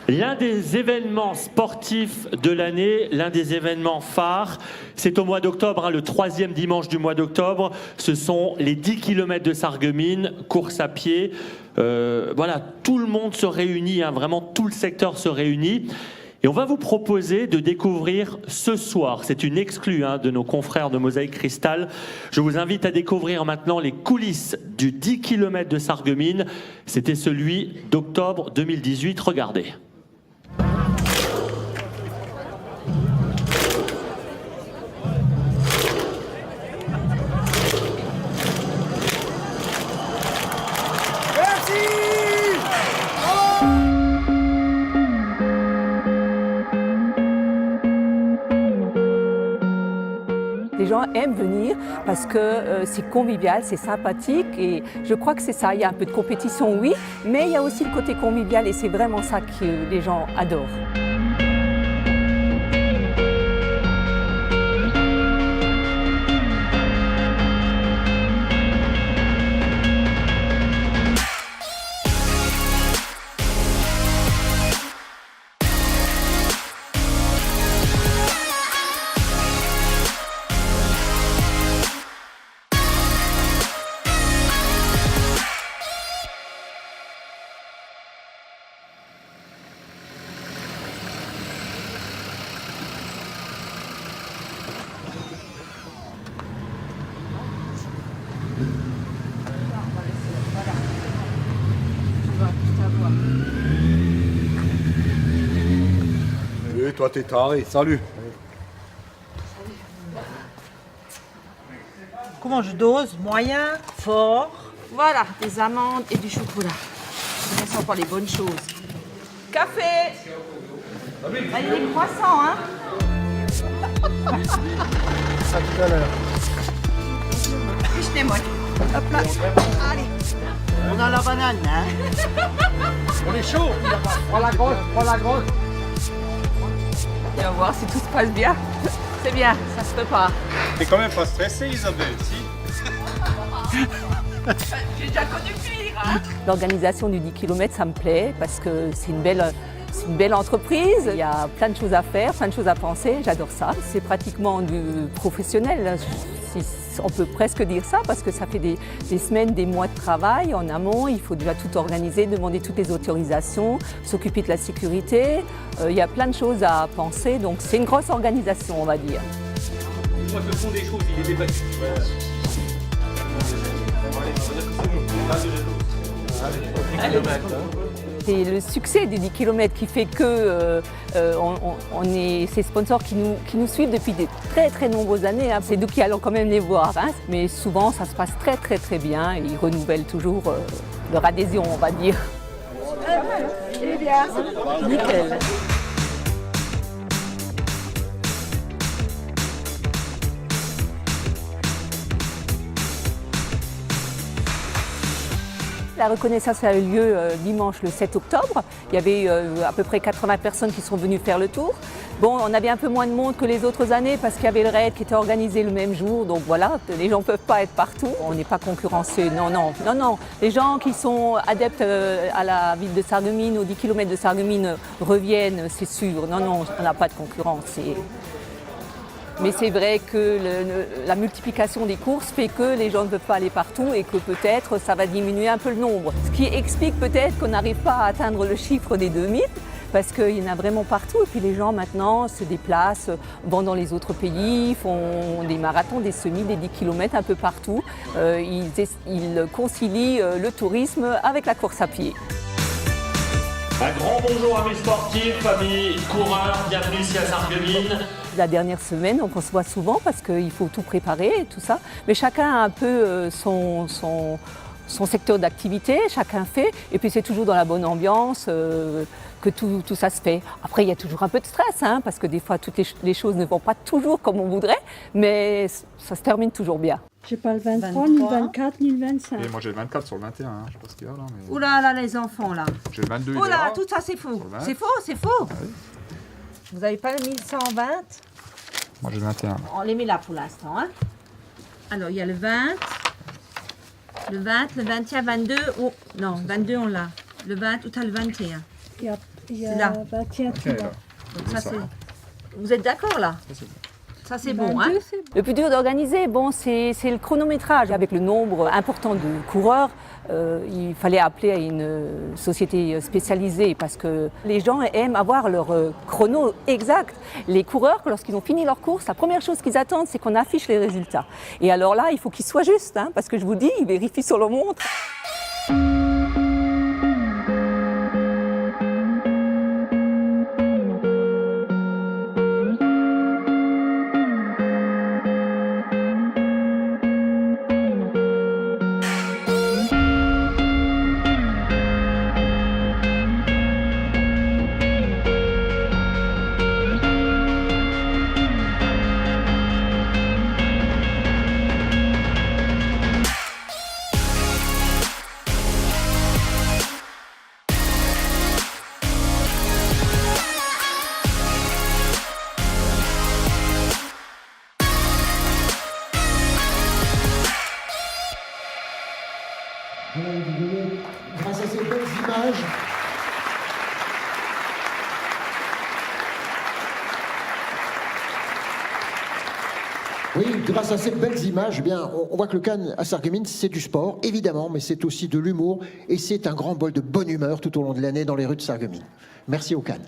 L'un des événements sportifs de l'année, l'un des événements phares, c'est au mois d'octobre, le 3e dimanche du mois d'octobre. Ce sont les 10 km de Sarreguemines, course à pied. Voilà, tout le monde se réunit, vraiment tout le secteur se réunit. Et on va vous proposer de découvrir ce soir, c'est une exclue de nos confrères de Mosaïque Cristal. Je vous invite à découvrir maintenant les coulisses du 10 km de Sarreguemines. C'était celui d'octobre 2018, regardez. Les gens aiment venir parce que c'est convivial, c'est sympathique et je crois que c'est ça. Il y a un peu de compétition, oui, mais il y a aussi le côté convivial et c'est vraiment ça que les gens adorent. Et toi t'es taré, salut. Comment je dose? Moyen, fort. Voilà, des amandes et du chocolat. Ça sent pas les bonnes choses. Café. Allez, les croissants, hein. À tout à l'heure. Fiche-les-moi. Hop là. Allez. On a la banane, hein. On est chaud. Prends la grosse, prends la grosse. On va voir si tout se passe bien. C'est bien, ça se prépare. T'es quand même pas stressée, Isabelle, si? J'ai déjà connu pire, hein. L'organisation du 10 km, ça me plaît parce que c'est une belle entreprise. Il y a plein de choses à faire, plein de choses à penser. J'adore ça. C'est pratiquement du professionnel. On peut presque dire ça parce que ça fait des semaines, des mois de travail en amont. Il faut déjà tout organiser, demander toutes les autorisations, s'occuper de la sécurité. Il y a plein de choses à penser. Donc c'est une grosse organisation, on va dire. Moi, le fond des choses, il est débattu. C'est le succès des 10 km qui fait que ces sponsors qui nous suivent depuis de très très nombreuses années. C'est nous qui allons quand même les voir. Mais souvent, ça se passe très très très bien et ils renouvellent toujours leur adhésion, on va dire. C'est bien. Nickel. La reconnaissance a eu lieu dimanche le 7 octobre. Il y avait à peu près 80 personnes qui sont venues faire le tour. Bon, on avait un peu moins de monde que les autres années parce qu'il y avait le raid qui était organisé le même jour. Donc voilà, les gens ne peuvent pas être partout. On n'est pas concurrencés. Non, non, non, non. Les gens qui sont adeptes à la ville de Sarreguemines, aux 10 km de Sarreguemines reviennent, c'est sûr. Non, non, on n'a pas de concurrence. Mais c'est vrai que la multiplication des courses fait que les gens ne peuvent pas aller partout et que peut-être ça va diminuer un peu le nombre. Ce qui explique peut-être qu'on n'arrive pas à atteindre le chiffre des 2000 parce qu'il y en a vraiment partout. Et puis les gens maintenant se déplacent, vont dans les autres pays, font des marathons, des semis, des 10 km un peu partout. Ils concilient le tourisme avec la course à pied. Un grand bonjour amis sportifs, amis coureurs, bienvenue ici à Sarreguemines. La dernière semaine, donc on se voit souvent parce qu'il faut tout préparer et tout ça. Mais chacun a un peu son secteur d'activité, chacun fait. Et puis c'est toujours dans la bonne ambiance que tout ça se fait. Après, il y a toujours un peu de stress, parce que des fois, toutes les choses ne vont pas toujours comme on voudrait. Mais ça se termine toujours bien. J'ai pas le 23, ni le 24, ni le 25. Et moi j'ai le 24 sur le 21, je sais pas ce qu'il y a là. Mais... Ouh là là, les enfants là. J'ai le 22. Oh là, tout ça c'est faux. C'est faux, c'est faux. Ah oui. Vous n'avez pas le 1120? Moi j'ai le 21. On les met là pour l'instant. Alors il y a le 20, le 20, le 21, 22. Oh non, 22 on l'a. Le 20, ou t'as le 21. Il y a là. Bâti à Ok, Touba. là. Donc ça, vous êtes d'accord là? Ça c'est bon, hein? 22, c'est bon. Le plus dur d'organiser, bon, c'est le chronométrage. Avec le nombre important de coureurs, il fallait appeler à une société spécialisée parce que les gens aiment avoir leur chrono exact. Les coureurs, lorsqu'ils ont fini leur course, la première chose qu'ils attendent, c'est qu'on affiche les résultats. Et alors là, il faut qu'ils soient justes, hein, parce que je vous dis, ils vérifient sur leur montre. Grâce à ces belles images, oui, grâce à ces belles images, eh bien, on voit que le Cannes à Sarreguemines, c'est du sport, évidemment, mais c'est aussi de l'humour et c'est un grand bol de bonne humeur tout au long de l'année dans les rues de Sarreguemines. Merci au Cannes.